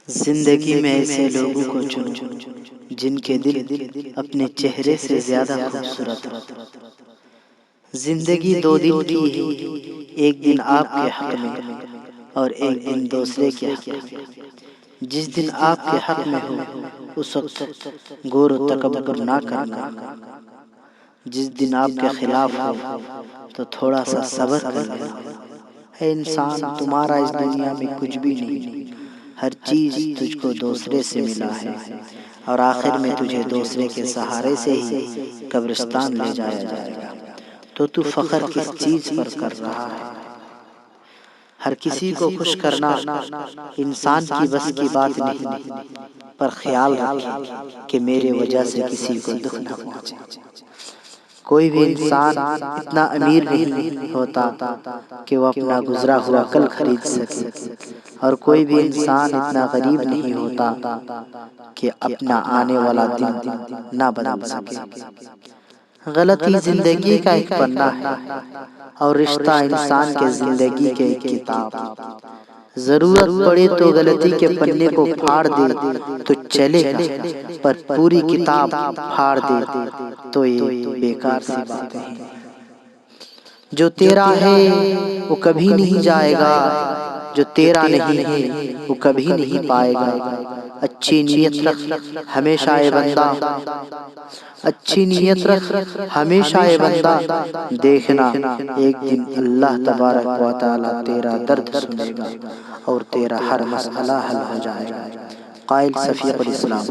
زندگی میں ایسے لوگوں کو چنو جن کے دل اپنے چہرے سے زیادہ خوبصورت ہو۔ زندگی دو دن کی ہے، ایک دن آپ کے حق میں اور ایک دن دوسرے کے حق میں۔ جس دن آپ کے حق میں ہو اس وقت غور و تکبر نہ کرنا، جس دن آپ کے خلاف ہو تو تھوڑا سا صبر کر لینا۔ اے انسان، تمہارا اس دنیا میں کچھ بھی نہیں، ہر چیز تجھ کو دوسرے سے ملا ہے، اور آخر میں تجھے دوسرے کے سہارے سے ہی قبرستان لے جایا جائے گا۔ تو فخر کس چیز پر کر رہا ہے؟ ہر کسی کو خوش کرنا انسان کی بس کی بات نہیں، پر خیال رکھے کہ میرے وجہ سے کسی کو دکھ نہ پہنچے۔ کوئی بھی انسان اتنا امیر نہیں ہوتا کہ وہ اپنا گزرا ہوا کل خرید سکے، اور کوئی بھی انسان اتنا غریب نہیں ہوتا کہ اپنا آنے والا دن نہ بدل سکے۔ غلطی زندگی کا ایک پنہ ہے اور رشتہ انسان کے زندگی کے ایک کتاب۔ ضرورت پڑے تو غلطی کے پنے کو پھاڑ دے تو چلے گا، پر پوری کتاب پھاڑ دے تو یہ بیکار سی باتیں ہیں۔ جو تیرا ہے وہ کبھی نہیں جائے گا، جو تیرا نہیں ہے وہ کبھی نہیں پائے گا۔ اچھی نیت رکھ ہمیشہ اے بندہ، اچھی نیت رکھ ہمیشہ اے بندہ، دیکھنا ایک دن اللہ تبارک و تعالی تیرا درد سنے گا اور تیرا ہر مسئلہ حل ہو جائے گا۔ قائل شفیق الاسلام۔